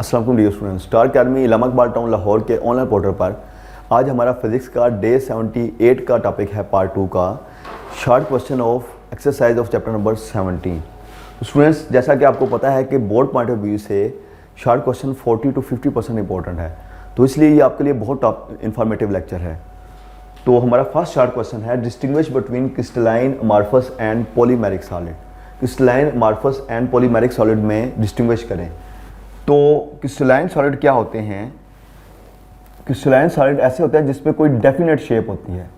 अस्सलाम वालेकुम dear students, star academy Allama Iqbal town Lahore के ऑनलाइन पोर्टल पर आज हमारा फिजिक्स का डे 78 का टॉपिक है पार्ट 2 का short question of exercise of chapter number 17। Students, जैसा कि आपको पता है कि बोर्ड पॉइंट ऑफ व्यू से शॉर्ट क्वेश्चन 40 to 50% इंपॉर्टेंट है, तो इसलिए ये आपके लिए बहुत टॉप इंफॉर्मेटिव लेक्चर है। तो हमारा फर्स्ट शॉर्ट क्वेश्चन है distinguish between crystalline amorphous and polymeric solid. Crystalline amorphous and polymeric solid में डिस्टिंग्विश करें। तो क्रिस्टलाइन सॉलिड क्या होते हैं? क्रिस्टलाइन सॉलिड ऐसे होते हैं जिसमें कोई डेफिनेट शेप होती है,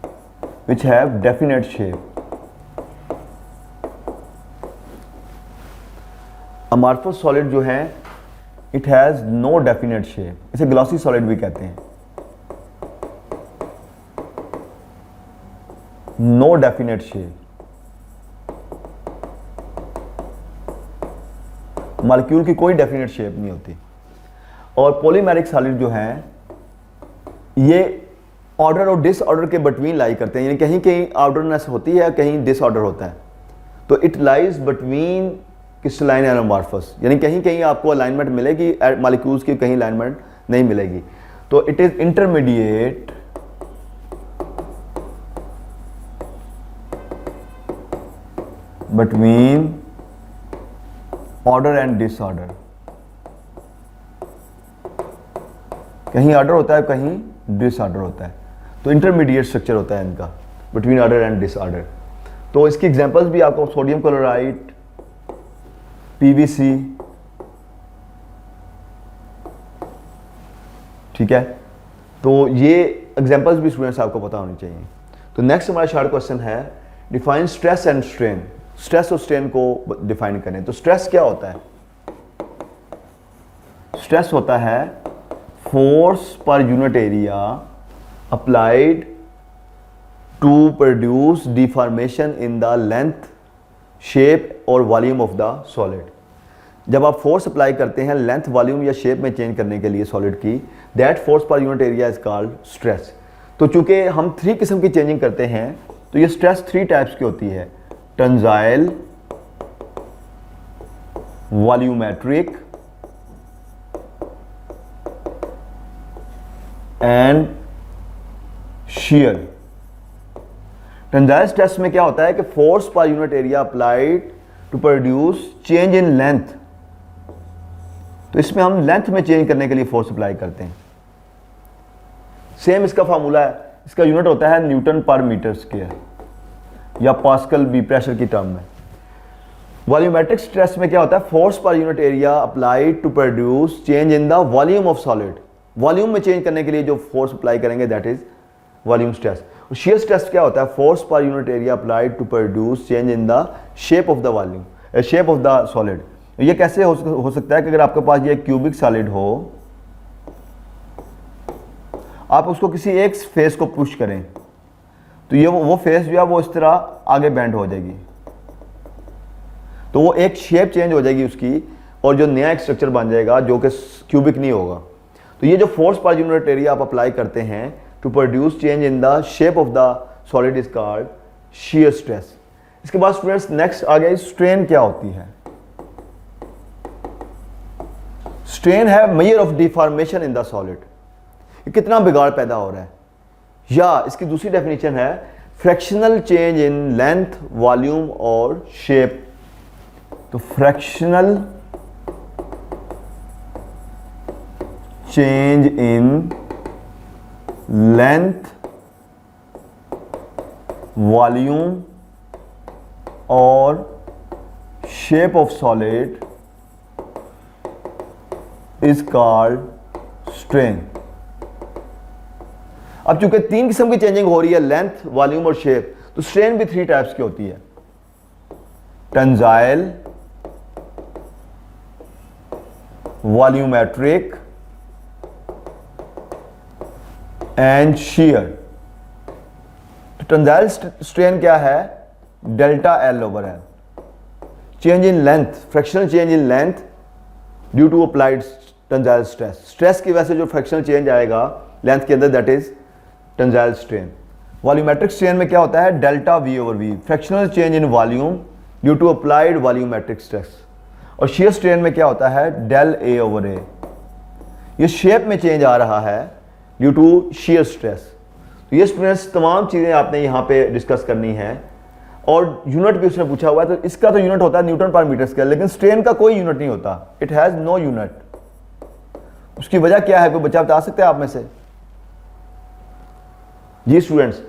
which have definite shape. Amorphous solid जो है it has no definite shape, इसे ग्लॉसी सॉलिड भी कहते हैं। नो डेफिनेट शेप, मॉलिक्यूल की कोई डेफिनेट शेप नहीं होती। और पॉलीमेरिक सॉलिड जो है ये ऑर्डर और डिसऑर्डर के बिटवीन लाई करते हैं, यानी कहीं कहीं ऑर्डरनेस होती है, कहीं डिसऑर्डर होता है। तो it lies between crystalline and amorphous, यानी कहीं कहीं आपको अलाइनमेंट मिलेगी मॉलिक्यूल्स की, कहीं अलाइनमेंट नहीं मिलेगी। तो it is intermediate between order and disorder. कहीं ऑर्डर होता है, कहीं डिसऑर्डर होता है। तो इंटरमीडिएट स्ट्रक्चर होता है इनका, बिटवीन ऑर्डर एंड डिसऑर्डर। तो इसकी एग्जांपल्स भी आपको सोडियम क्लोराइड, पीवीसी, ठीक है। तो ये एग्जांपल्स भी स्टूडेंट्स आपको पता होनी चाहिए। तो नेक्स्ट हमारा शॉर्ट क्वेश्चन है define stress and strain. Stress और स्ट्रेन को डिफाइन करें। तो स्ट्रेस क्या होता है? स्ट्रेस होता है force per unit area applied to produce deformation in the length, shape और वॉल्यूम ऑफ द सॉलिड। जब आप फोर्स अप्लाई करते हैं लेंथ, वॉल्यूम या शेप में चेंज करने के लिए सॉलिड की, that force per unit area is called stress. तो चूंकि हम 3 किस्म की चेंजिंग करते हैं, तो ये स्ट्रेस 3 टाइप्स की होती है: tensile, volumetric and shear. Tensile stress में क्या होता है कि force per unit area applied to produce change in length. तो इसमें हम लेंथ में चेंज करने के लिए फोर्स अप्लाई करते हैं। सेम इसका फार्मूला है, इसका यूनिट होता है न्यूटन पर मीटर स्क्वायर या पास्कल भी प्रेशर की टर्म में। वॉल्यूमेट्रिक स्ट्रेस में क्या होता है? Force per unit area applied to produce change in the volume of solid. Volume में चेंज करने के लिए जो फोर्स अप्लाई करेंगे that is volume stress. Shear stress क्या होता है? Force per unit area applied to produce change in the shape of the volume, shape of the solid. ये कैसे हो सकता है कि अगर आपके पास ये क्यूबिक सॉलिड हो, आप उसको किसी एक फेस को पुश करें तो ये वो फेस जो है वो इस तरह आगे बेंड हो जाएगी, तो वो एक शेप चेंज हो जाएगी उसकी, और जो नया एक स्ट्रक्चर बन जाएगा जो कि क्यूबिक नहीं होगा। तो ये जो फोर्स पर यूनिट एरिया आप अप्लाई करते हैं to produce change in the shape of the solid is called shear stress. इसके बाद स्टूडेंट्स नेक्स्ट आ गया स्ट्रेन क्या होती है। स्ट्रेन है measure of deformation in the solid, कितना बिगाड़ पैदा हो रहा है। या इसकी दूसरी डेफिनेशन है fractional change in length, volume और शेप। तो fractional change in length, volume और shape of solid is called strain. अब चूंकि 3 किस्म की चेंजिंग हो रही है, लेंथ, वॉल्यूम और शेप, तो स्ट्रेन भी 3 टाइप्स की होती है: टेंजाइल, वॉल्यूमेट्रिक एंड शियर। तो टेंजाइल स्ट्रेन क्या है? Delta L over L. Change in length, fractional change in length due to applied tensile stress. Stress की वजह से जो फ्रैक्शनल चेंज आएगा लेंथ के अंदर that is tensile strain. Volumetric strain में क्या होता है? Delta V over V, fractional change in volume due to applied volumetric stress. और शियर स्ट्रेन में क्या होता है? डेल ए ओवर ए, ये शेप में चेंज आ रहा है ड्यू टू shear स्ट्रेस। तो ये स्टूडेंट्स तमाम चीज़ें आपने यहाँ पे डिस्कस करनी है, और यूनिट भी उसने पूछा हुआ है। तो इसका तो यूनिट होता है न्यूटन पर मीटर स्क्वायर, लेकिन स्ट्रेन का कोई यूनिट नहीं होता, इट हैज़ नो यूनिट। उसकी वजह क्या है, कोई बच्चा बता सकते हैं आप में से? जी स्टूडेंट्स,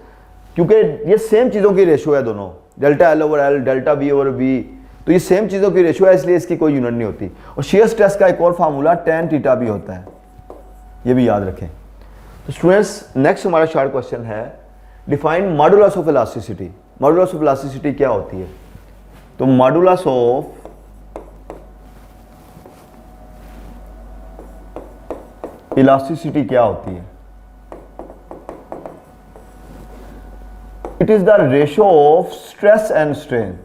क्योंकि ये सेम चीज़ों की रेशियो है दोनों, delta L over L, delta V over V, तो ये सेम चीज़ों की रेशियो है, इसलिए इसकी कोई यूनिट नहीं होती। और शेयर स्ट्रेस का एक और फार्मूला tan थीटा भी होता है, ये भी याद रखें। तो स्टूडेंट्स नेक्स्ट हमारा शॉर्ट क्वेश्चन है, define modulus of elasticity. Modulus of elasticity क्या होती है? तो मॉडुलस ऑफ इलास्टिसिटी क्या होती है? It is the ratio of stress and strain.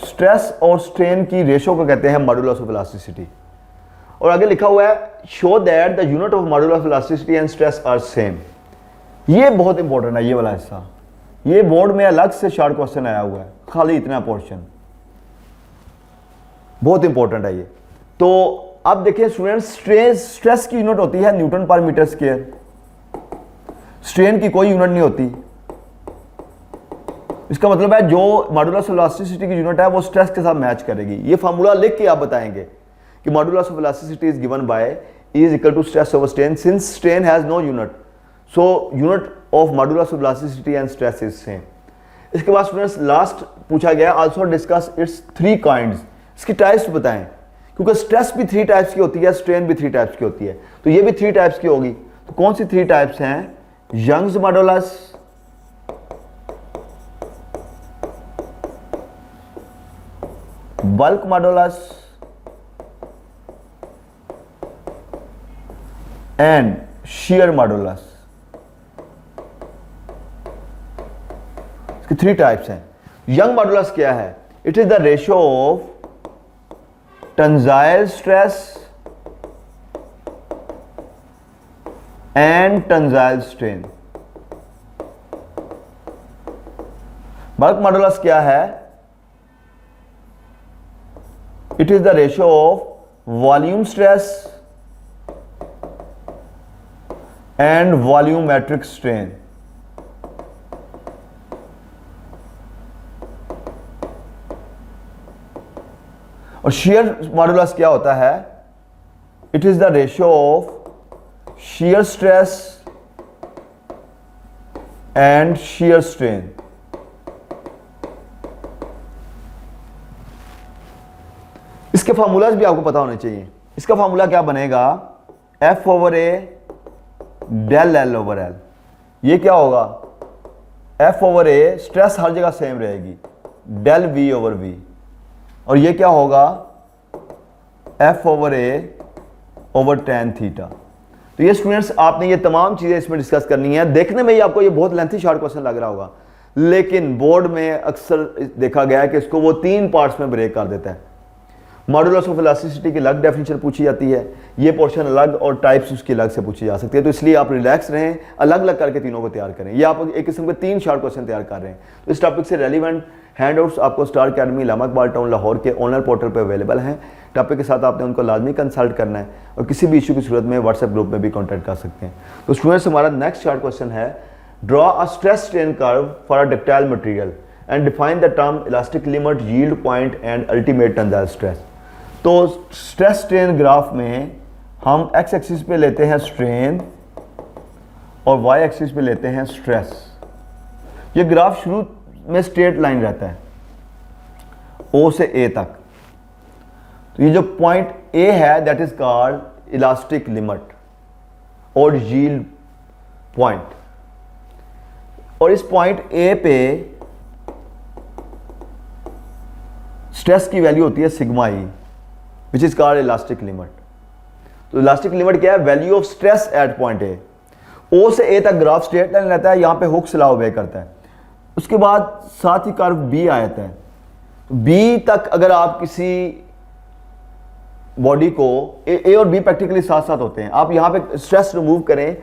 Stress और स्ट्रेन की रेशियो को कहते हैं मॉडुलस ऑफ इलास्टिसिटी। और आगे लिखा हुआ है, show that the unit of modulus of elasticity and stress are same. ये बहुत इंपॉर्टेंट है, ये वाला हिस्सा, ये बोर्ड में अलग से शॉर्ट क्वेश्चन आया हुआ है, खाली इतना पोर्शन बहुत इंपॉर्टेंट है ये। तो अब देखिए स्टूडेंट्स, स्ट्रेस की यूनिट होती है newton per metre square, strain की कोई यूनिट नहीं होती। इसका मतलब है जो मॉडुलस ऑफ इलास्टिसिटी की यूनिट है वो स्ट्रेस के साथ मैच करेगी। ये फार्मूला लिख के आप बताएंगे कि modulus of elasticity is given by E is equal to stress over strain, since strain has no unit, so unit of modulus of elasticity and stress is same। इसके बाद स्टूडेंट्स लास्ट पूछा गया, also discuss it's 3 kinds. इसकी types बताएं, क्योंकि stress भी 3 types की होती है, स्ट्रेन भी 3 टाइप्स की होती है, तो ये भी 3 टाइप्स की होगी। तो कौन सी 3 टाइप्स हैं? Young's modulus, bulk modulus and shear modulus. इसकी 3 टाइप्स हैं। यंग मॉडुलस क्या है? It is the ratio of tensile stress and tensile strain. Bulk modulus क्या है? It is the ratio of volume stress and volumetric strain. और shear modulus क्या होता है? It is the ratio of shear stress and shear strain. इसके formulas भी आपको पता होने चाहिए। इसका फार्मूला क्या बनेगा? F over A del L over L। ये क्या होगा? F ओवर A, स्ट्रेस हर जगह सेम रहेगी, डेल V ओवर V। और ये क्या होगा? F over A over tan theta. तो ये स्टूडेंट्स आपने ये तमाम चीज़ें इसमें डिस्कस करनी है। देखने में ही आपको ये बहुत लेंथी शॉर्ट क्वेश्चन लग रहा होगा, लेकिन बोर्ड में अक्सर देखा गया है कि इसको वो 3 पार्ट्स में ब्रेक कर देता है। मॉडुलस ऑफ इलास्टिसिटी की अलग डेफिनेशन पूछी जाती है, ये पोर्शन अलग, और टाइप्स उसकी अलग से पूछी जा सकती है। तो इसलिए आप रिलैक्स रहें, अलग अलग करके तीनों को तैयार करें। ये आप एक किस्म के 3 शॉर्ट क्वेश्चन तैयार कर रहे हैं। तो इस टॉपिक से रेलिवेंट हैंडआउट्स आपको star academy Allama Iqbal town Lahore के ऑनलाइन पोर्टल पर अवेलेबल हैं। टॉपिक के साथ आपने उनको लाजमी कंसल्ट करना है, और किसी भी इशू की सूरत में व्हाट्सएप ग्रुप में भी कॉन्टैक्ट कर सकते हैं। तो स्टूडेंट्स हमारा नेक्स्ट शॉर्ट क्वेश्चन है, draw a stress strain curve for a ductile material and define the term elastic limit, yield point and ultimate tensile stress. तो स्ट्रेस स्ट्रेन ग्राफ में हम एक्स एक्सिस पे लेते हैं स्ट्रेन और Y axis पे लेते हैं स्ट्रेस। ये ग्राफ शुरू में स्ट्रेट लाइन रहता है ओ से ए तक। तो ये जो पॉइंट ए है that is called elastic limit और यील्ड पॉइंट। और इस पॉइंट ए पे स्ट्रेस की वैल्यू होती है sigma E, which is called elastic limit. तो इलास्टिक लिमिट क्या है? Value of stress at point A. O से ए तक ग्राफ स्ट्रेट लाइन रहता है, यहां पे हुक्स लॉ ओबे करता है। उसके बाद साथ ही कर्व बी आ जाता है। तो बी तक अगर आप किसी बॉडी को, ए और बी प्रैक्टिकली साथ साथ होते हैं, आप यहां पे स्ट्रेस रिमूव करें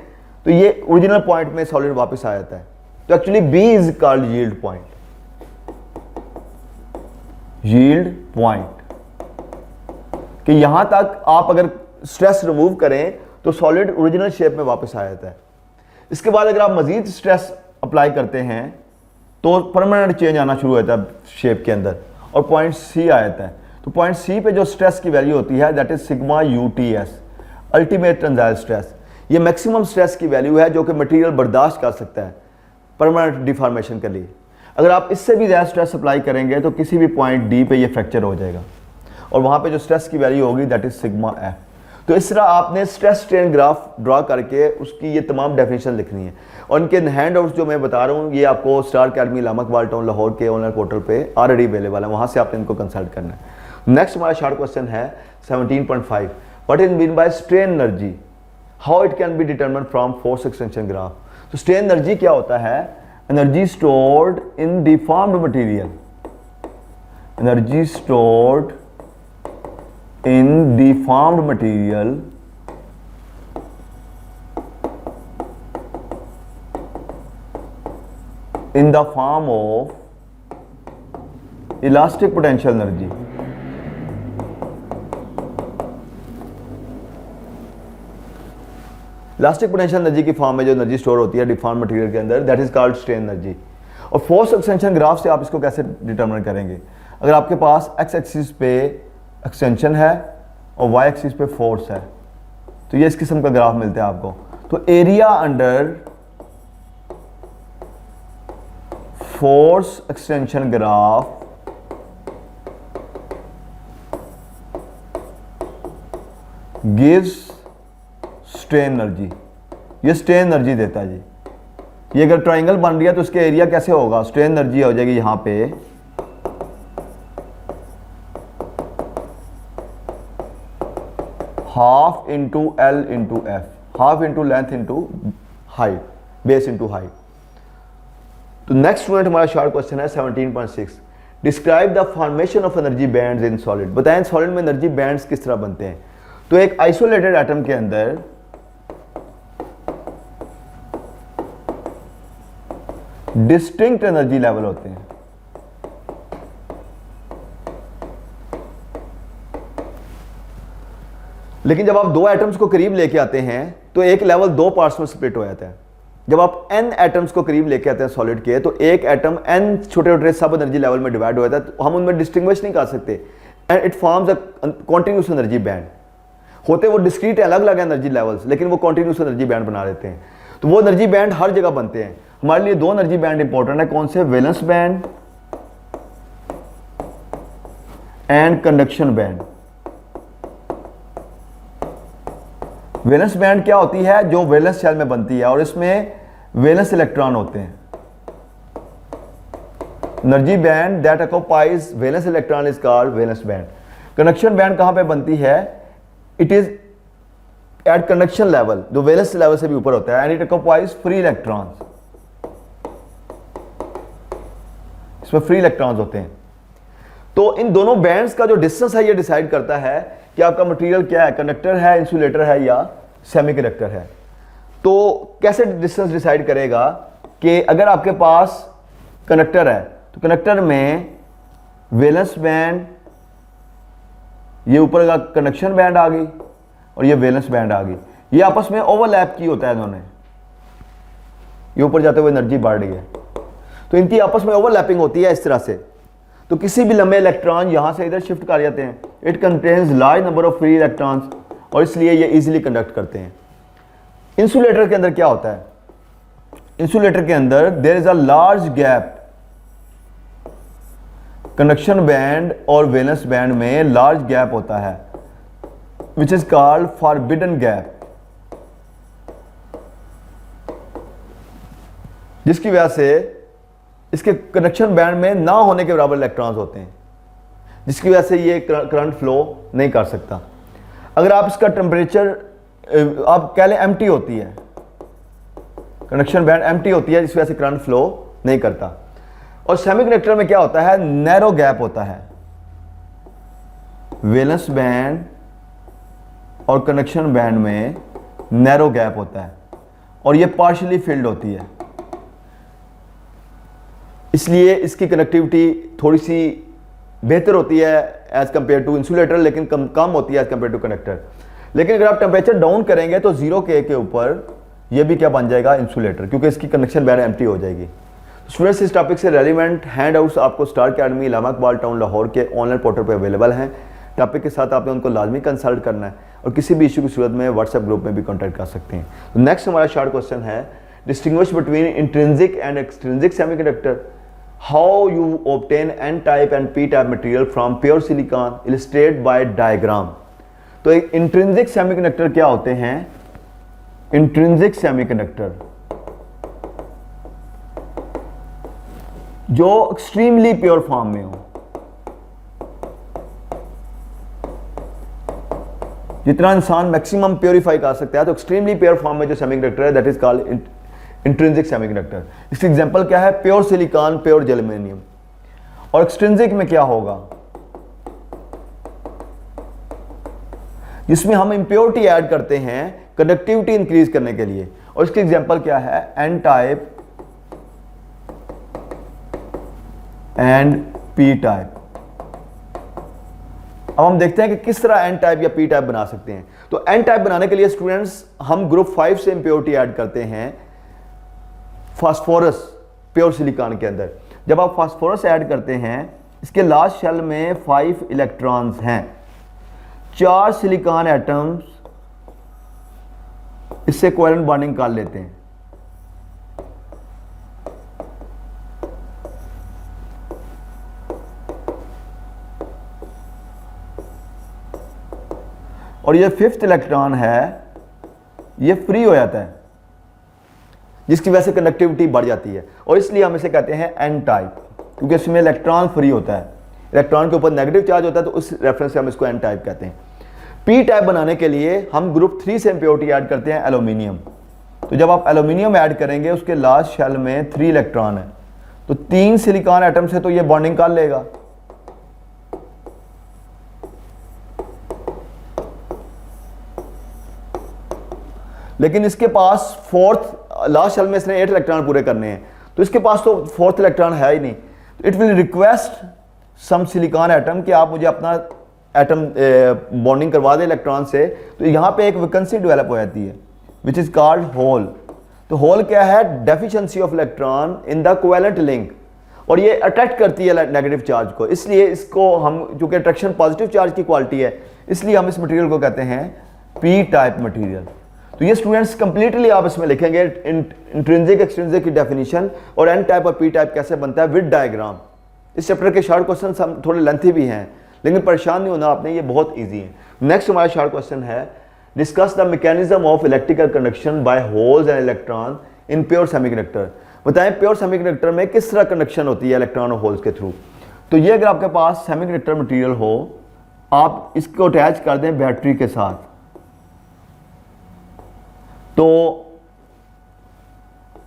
तो ये ओरिजिनल पॉइंट में सॉलिड वापस आ जाता है। तो actually B is called yield point. Yield point कि यहां तक आप अगर स्ट्रेस रिमूव करें तो सॉलिड ओरिजिनल शेप में वापस आ जाता है। इसके बाद अगर आप मजीद स्ट्रेस अप्लाई करते हैं तो परमानेंट चेंज आना शुरू हो जाता है शेप के अंदर और पॉइंट सी आ जाता है। तो पॉइंट सी पे जो स्ट्रेस की वैल्यू होती है that is sigma UTS, ultimate tensile stress. ये मैक्सिमम स्ट्रेस की वैल्यू है जो कि मटेरियल बर्दाश्त कर सकता है परमानेंट डिफॉर्मेशन के लिए। अगर आप इससे भी ज़्यादा स्ट्रेस अप्लाई करेंगे तो किसी भी पॉइंट डी पे ये फ्रैक्चर हो जाएगा और वहाँ पे जो स्ट्रेस की वैल्यू होगी दैट इज सिग्मा एफ। तो इस तरह आपने स्ट्रेस स्ट्रेन ग्राफ ड्रा करके उसकी ये तमाम डेफिनेशन लिखनी है और इनके हैंड आउट्स जो मैं बता रहा हूँ ये आपको star academy Allama Iqbal town Lahore के ऑनलाइन पोर्टल पे ऑलरेडी अवेलेबल है, वहाँ से आपने इनको कंसल्ट करना है। नेक्स्ट हमारा शॉर्ट क्वेश्चन है 17.5, what is mean by strain energy, how it can be determined from force extension graph. तो स्ट्रेन एनर्जी क्या होता है, energy stored in deformed material, energy stored in deformed material in the form of elastic potential energy। Elastic potential energy की form में जो energy store होती है deform material के अंदर that is called strain energy. और फोर्स एक्सटेंशन ग्राफ से आप इसको कैसे डिटरमिन करेंगे, अगर आपके पास एक्स एक्सिस पे एक्सटेंशन है और वाई एक्सिस पे फोर्स है तो ये इस किस्म का ग्राफ मिलता है आपको। तो area under force extension graph gives strain energy, ये स्ट्रेन एनर्जी देता है जी। ये अगर ट्राइंगल बन रही है तो इसके एरिया कैसे होगा, स्ट्रेन एनर्जी हो जाएगी यहां पे half into L into F, half into length into height, base into height. तो नेक्स्ट स्टूडेंट हमारा शॉर्ट क्वेश्चन है 17.6, describe the formation of energy bands in solid. बताएं सॉलिड में एनर्जी बैंड्स किस तरह बनते हैं। तो एक आइसोलेटेड एटम के अंदर डिस्टिंक्ट एनर्जी लेवल होते हैं। लेकिन जब आप दो एटम्स को करीब लेके आते हैं तो एक लेवल दो पार्ट्स में स्प्लिट हो जाता है। जब आप n एटम्स को करीब लेके आते हैं सॉलिड के तो एक एटम n छोटे छोटे सब एनर्जी लेवल में डिवाइड हो जाता है, तो हम उनमें डिस्टिंग्विश नहीं कर सकते and it forms a continuous energy band. होते वो डिस्क्रीट अलग अलग एनर्जी लेवल्स लेकिन वो कॉन्टिन्यूस एनर्जी बैंड बना देते हैं। तो वो एनर्जी बैंड हर जगह बनते हैं। हमारे लिए दो एनर्जी बैंड इंपॉर्टेंट है, कौन से, valence band and conduction band. Valence band क्या होती है, जो वैलेंस शेल में बनती है और इसमें वैलेंस इलेक्ट्रॉन होते हैं। Energy band that occupies valence electron is called valence band. Conduction band कहां पे बनती है, it is at conduction level, जो वैलेंस लेवल से भी ऊपर होता है, and it occupies free electrons, इसमें फ्री इलेक्ट्रॉन्स होते हैं। तो इन दोनों बैंड्स का जो डिस्टेंस है ये डिसाइड करता है कि आपका मटेरियल क्या है, कंडक्टर है, इंसुलेटर है या सेमीकंडक्टर है। तो कैसे डिस्टेंस डिसाइड करेगा कि अगर आपके पास कंडक्टर है तो कंडक्टर में वैलेंस बैंड, ये ऊपर का कंडक्शन बैंड आ गई और ये वैलेंस बैंड आ गई, ये आपस में ओवरलैप की होता है इन्होंने, ये ऊपर जाते हुए एनर्जी बढ़ रही है तो इनकी आपस में ओवरलैपिंग होती है इस तरह से। तो किसी भी लंबे इलेक्ट्रॉन यहां से इधर शिफ्ट कर जाते हैं, it contains large number of free electrons और इसलिए ये इजीली कंडक्ट करते हैं। इंसुलेटर के अंदर क्या होता है, इंसुलेटर के अंदर there is a large gap, conduction band और वैलेंस बैंड में लार्ज गैप होता है which is called forbidden gap, जिसकी वजह से इसके कंडक्शन बैंड में ना होने के बराबर इलेक्ट्रॉन्स होते हैं, जिसकी वजह से ये करंट फ्लो नहीं कर सकता। अगर आप इसका टेम्परेचर आप कह लें एम्प्टी होती है, कंडक्शन बैंड एम्प्टी होती है, जिस वजह से करंट फ्लो नहीं करता। और सेमीकंडक्टर में क्या होता है, नैरो गैप होता है, वैलेंस बैंड और कंडक्शन बैंड में नैरो गैप होता है और ये पार्शियली फिल्ड होती है, इसलिए इसकी कनेक्टिविटी थोड़ी सी बेहतर होती है एज कंपेयर टू इंसुलेटर, लेकिन कम होती है एज कंपेयर टू कंडक्टर। लेकिन अगर आप टेम्परेचर डाउन करेंगे तो 0K के ऊपर ये भी क्या बन जाएगा, इंसुलेटर, क्योंकि इसकी कनेक्शन बैंड एम्प्टी हो जाएगी। स्टूडेंट्स, इस टॉपिक से रेलिवेंट हैंड आउट्स आपको star academy Allama Iqbal town Lahore के ऑनलाइन पोर्टल पे अवेलेबल हैं। टॉपिक के साथ आपने उनको लाजमी कंसल्ट करना है और किसी भी इशू की सूरत में व्हाट्सएप ग्रुप में भी कॉन्टैक्ट कर सकते हैं। तो नेक्स्ट हमारा शॉर्ट क्वेश्चन है, distinguish between intrinsic and extrinsic semiconductor, how you obtain N type and P type material from pure silicon, illustrate by diagram. तो एक इंट्रिंसिक सेमीकंडक्टर क्या होते हैं? इंट्रिंसिक सेमीकंडक्टर जो एक्सट्रीमली प्योर फॉर्म में हो, जितना इंसान मैक्सिमम प्योरीफाई कर सकता है, तो एक्सट्रीमली प्योर फॉर्म में जो सेमीकंडक्टर है that is called intrinsic semiconductor. इसकी एग्जांपल क्या है? Pure silicon, pure germanium. और एक्सट्रिंसिक में क्या होगा? जिसमें हम इंप्योरिटी ऐड करते हैं कंडक्टिविटी इंक्रीज करने के लिए, और इसकी एग्जांपल क्या है? N type and P type. अब हम देखते हैं कि किस तरह एन टाइप या पी टाइप बना सकते हैं। तो एन टाइप बनाने के लिए स्टूडेंट्स हम ग्रुप 5 से इंप्योरिटी ऐड करते हैं फास्फोरस प्योर सिलिकॉन के अंदर। जब आप फास्फोरस ऐड करते हैं, इसके लास्ट शेल में 5 इलेक्ट्रॉन्स हैं, 4 सिलिकॉन एटम्स इससे कोवेलेंट बॉन्डिंग कर लेते हैं। और ये 5th इलेक्ट्रॉन है, ये फ्री हो जाता है, जिसकी वजह से कंडक्टिविटी बढ़ जाती है, और इसलिए हम इसे कहते हैं एन टाइप, क्योंकि इसमें इलेक्ट्रॉन फ्री होता है, इलेक्ट्रॉन के ऊपर नेगेटिव चार्ज होता है, तो उस रेफरेंस से हम इसको एन टाइप कहते हैं। पी टाइप बनाने के लिए हम ग्रुप 3 से इंप्योरिटी ऐड करते हैं एल्यूमिनियम। तो जब आप एल्यूमिनियम ऐड करेंगे, उसके लास्ट शेल में 3 इलेक्ट्रॉन है, तो 3 सिलिकॉन एटम से तो ये बॉन्डिंग कर लेगा, लेकिन इसके पास 4th लास्ट शेल में इसने 8 इलेक्ट्रॉन पूरे करने हैं, तो इसके पास तो 4th इलेक्ट्रॉन है ही नहीं। It will request some silicon atom कि आप मुझे अपना एटम बॉन्डिंग करवा दें इलेक्ट्रॉन से। तो यहाँ पे एक वैकेंसी डेवलप हो जाती है विच इज कॉल्ड होल। तो होल क्या है? Deficiency of electron in the covalent link, और ये अट्रैक्ट करती है नेगेटिव चार्ज को, इसलिए इसको हम, चूंकि अट्रैक्शन पॉजिटिव चार्ज की क्वालिटी है, इसलिए हम इस मटेरियल को कहते हैं पी टाइप मटेरियल। तो ये स्टूडेंट्स कंप्लीटली आप इसमें लिखेंगे इंट्रिंसिक एक्सट्रिंसिक की डेफिनेशन और एन टाइप और पी टाइप कैसे बनता है विद डायग्राम। इस चैप्टर के शॉर्ट क्वेश्चन हम थोड़े लेंथी भी हैं, लेकिन परेशान नहीं होना आपने, ये बहुत इजी है। नेक्स्ट हमारा शॉर्ट क्वेश्चन है, discuss the mechanism of electrical conduction by holes and electron in pure semiconductor. बताएं प्योर सेमीकंडक्टर में किस तरह कंडक्शन होती है इलेक्ट्रॉन और होल्स के थ्रू। तो ये अगर आपके पास सेमीकंडक्टर मटेरियल हो, आप इसको अटैच कर दें बैटरी के साथ, तो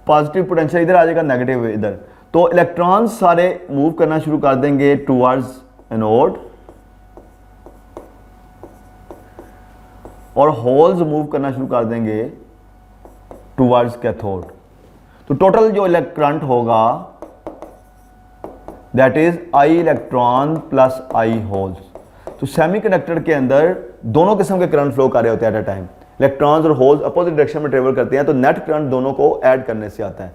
पॉजिटिव पोटेंशियल इधर आ जाएगा, नेगेटिव इधर, तो इलेक्ट्रॉन्स सारे मूव करना शुरू कर देंगे टुवर्ड्स एनोड, और होल्स मूव करना शुरू कर देंगे टुवर्ड्स कैथोड। तो टोटल जो इलेक्ट्रॉन होगा that is I electron plus I holes. तो सेमीकंडक्टर के अंदर दोनों किस्म के करंट फ्लो कर रहे होते हैं एट अ टाइम। इलेक्ट्रॉन्स और होल्स अपोजिट डायरेक्शन में ट्रेवल करते हैं, तो नेट करंट दोनों को ऐड करने से आता है,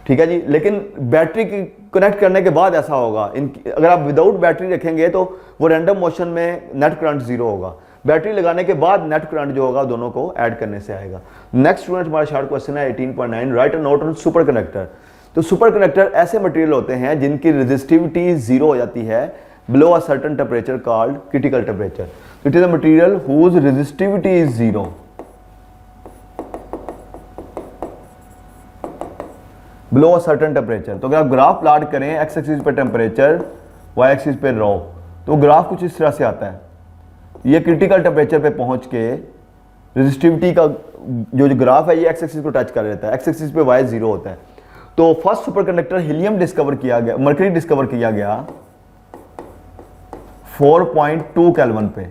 ठीक है जी। लेकिन बैटरी की कनेक्ट करने के बाद ऐसा होगा, अगर आप विदाउट बैटरी रखेंगे तो वो रैंडम मोशन में नेट करंट 0 होगा, बैटरी लगाने के बाद नेट करंट जो होगा दोनों को ऐड करने से आएगा। नेक्स्ट स्टूडेंट हमारा शॉर्ट क्वेश्चन है 18.9, write a note on super conductor. तो सुपर कंडक्टर ऐसे मटेरियल होते हैं जिनकी रेजिस्टिविटी 0 हो जाती है below a certain temperature called critical temperature. It is a material whose resistivity is 0 below a certain temperature. तो अगर आप ग्राफ प्लॉट करें एक्स एक्सिस पे टेम्परेचर, वाई एक्सिस पे रो, तो ग्राफ कुछ इस तरह से आता है। ये क्रिटिकल टेम्परेचर पे पहुंच के रेजिस्टिविटी का जो ग्राफ है ये एक्स एक्सिस को टच कर लेता है, एक्स एक्सिस पे वाई 0 होता है। तो first super conductor helium discover किया गया, मरकरी डिस्कवर किया गया 4.2 केल्विन पे।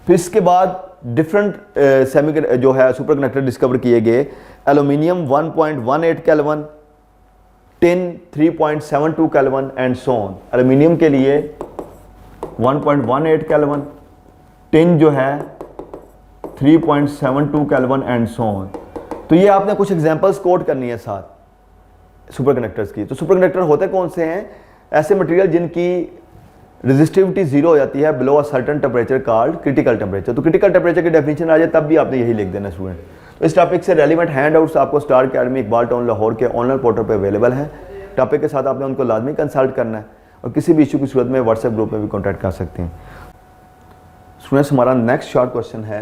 फिर इसके बाद डिफरेंट सेमी जो है सुपर कंडक्टर डिस्कवर किए गए, aluminium 1.18 kelvin, tin 3.72 kelvin and so on. Aluminium के लिए 1.18 केल्विन, टिन जो है 3.72 केल्विन एंड सो ऑन। तो ये आपने कुछ एग्जांपल्स कोट करनी है साथ सुपर कंडक्टर्स की। तो सुपर कंडक्टर होते कौन से हैं? ऐसे मटेरियल जिनकी रेजिस्टिविटी जीरो हो जाती है below a certain temperature called critical temperature. तो क्रिटिकल टेम्परेचर की डेफिनेशन आ जाए तब भी आपने यही लिख देना स्टूडेंट। तो इस टॉपिक से रेलिवेंट हैंडआउट्स आपको star academy Iqbal town Lahore के ऑनलाइन पोर्टल पर अवेलेबल हैं। टॉपिक के साथ आपने उनको लाजमी कंसल्ट करना है और किसी भी इशू की सूरत में व्हाट्सएप ग्रुप में भी कॉन्टैक्ट कर सकते हैं। स्टूडेंट्स, हमारा नेक्स्ट शॉर्ट क्वेश्चन है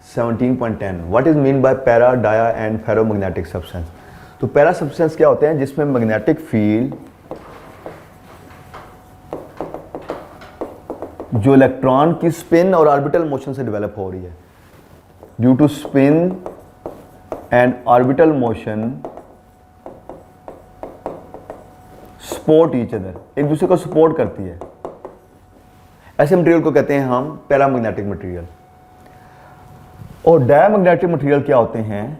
17.10, what is mean by para, dia and ferromagnetic substance. तो पैरा सब्सटेंस क्या होते हैं? जिसमें मैग्नेटिक फील्ड जो इलेक्ट्रॉन की स्पिन और ऑर्बिटल मोशन से डेवलप हो रही है। Due to spin and orbital motion support each other, एक दूसरे को सपोर्ट करती है। ऐसे मटेरियल को कहते हैं हम पैरामैग्नेटिक मटेरियल। और डायमैग्नेटिक मटेरियल क्या होते हैं?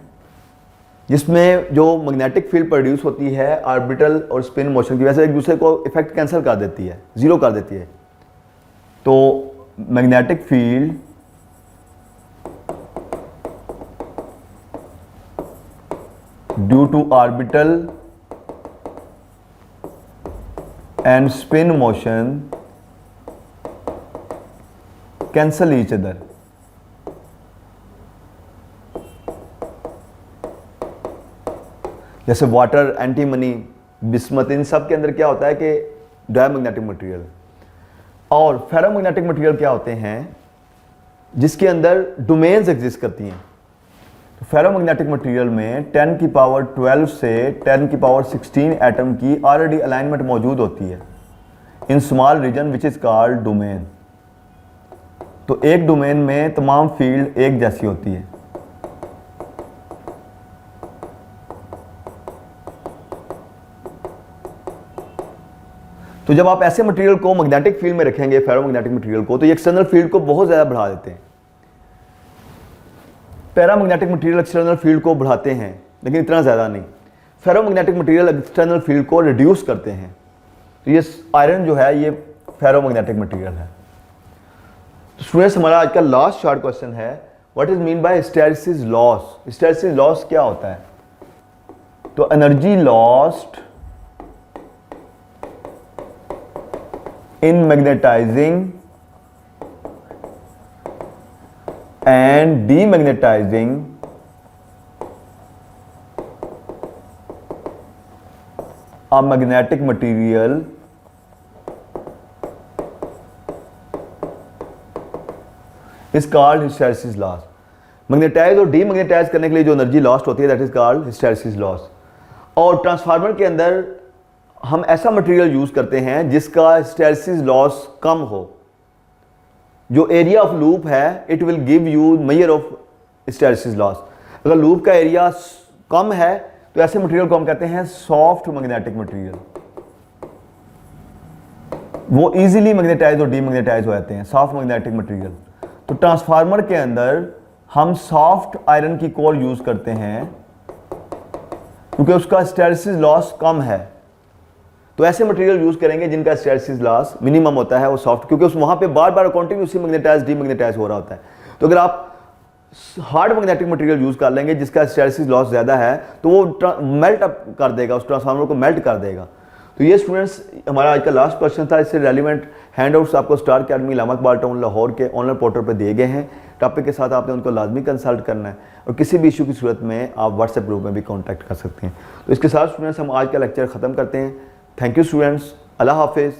जिसमें जो मैग्नेटिक फील्ड प्रोड्यूस होती है ऑर्बिटल और स्पिन मोशन की वजह से एक दूसरे को इफेक्ट कैंसिल कर देती है, जीरो कर देती है। तो magnetic field due to orbital and spin motion cancel each other. जैसे वाटर, एंटीमनी, बिस्मथ, इन सब के अंदर क्या होता है कि डायमैग्नेटिक मटेरियल। और फेरोमैग्नेटिक मटेरियल क्या होते हैं? जिसके अंदर डोमेन्स एग्जिस्ट करती हैं। तो फेरोमैग्नेटिक मटेरियल में 10 की पावर 12 से 10 की पावर 16 एटम की ऑलरेडी अलाइनमेंट मौजूद होती है in small region which is called domain. तो एक डोमेन में तमाम फील्ड एक जैसी होती है। तो जब आप ऐसे मटेरियल को मैग्नेटिक फील्ड में रखेंगे, फेरोमैग्नेटिक मटेरियल को, तो ये एक्सटर्नल फील्ड को बहुत ज़्यादा बढ़ा देते हैं। पैरामैग्नेटिक मटेरियल एक्सटर्नल फील्ड को बढ़ाते हैं लेकिन इतना ज़्यादा नहीं। फेरोमैग्नेटिक मटेरियल एक्सटर्नल फील्ड को रिड्यूस करते हैं। तो ये आयरन जो है ये फेरोमैग्नेटिक मटेरियल है। तो स्टूडेंट्स, हमारा आज का लास्ट शॉर्ट क्वेश्चन है, what is mean bye hysteresis loss. Hysteresis loss क्या होता है? तो energy lost in magnetizing and demagnetizing a magnetic material is called hysteresis loss। Magnetize और डीमैग्नेटाइज करने के लिए जो एनर्जी लॉस्ट होती है that is called hysteresis loss. और ट्रांसफार्मर के अंदर हम ऐसा मटेरियल यूज करते हैं जिसका हिस्टैरिसीस लॉस कम हो। जो एरिया ऑफ लूप है it will give you measure of hysteresis loss. अगर लूप का एरिया कम है तो ऐसे मटेरियल को हम कहते हैं सॉफ्ट मैग्नेटिक मटेरियल। वो इजीली मैग्नेटाइज और डीमैग्नेटाइज हो जाते हैं, सॉफ्ट मैग्नेटिक मटेरियल। तो ट्रांसफार्मर के अंदर हम सॉफ्ट आयरन की कोर यूज करते हैं क्योंकि उसका हिस्टैरिसीस लॉस कम है। तो ऐसे मटेरियल यूज करेंगे जिनका हिस्टैरिसीस लॉस मिनिमम होता है, वो सॉफ्ट, क्योंकि उस वहां पे बार बार कॉन्टिन्यूसली मैग्नेटाइज डीमैग्नेटाइज हो रहा होता है। तो अगर आप हार्ड मैग्नेटिक मटेरियल यूज कर लेंगे जिसका हिस्टैरिसीस लॉस ज्यादा है तो वो मेल्ट अप कर देगा, उस ट्रांसफार्मर को मेल्ट कर देगा। तो ये स्टूडेंट्स हमारा आज का लास्ट क्वेश्चन था। इससे रेलिवेंट हैंडआउट्स आपको star academy Iqbal town Lahore के ऑनलाइन पोर्टल पर दिए गए हैं। टॉपिक के साथ आपने उनको लाजमी कंसल्ट करना है और किसी भी इशू की सूरत में आप व्हाट्सएप ग्रुप में भी कॉन्टैक्ट कर सकते हैं। तो इसके साथ स्टूडेंट्स हम आज का लेक्चर ख़त्म करते हैं। थैंक यू स्टूडेंट्स, अल्लाह हाफिज़।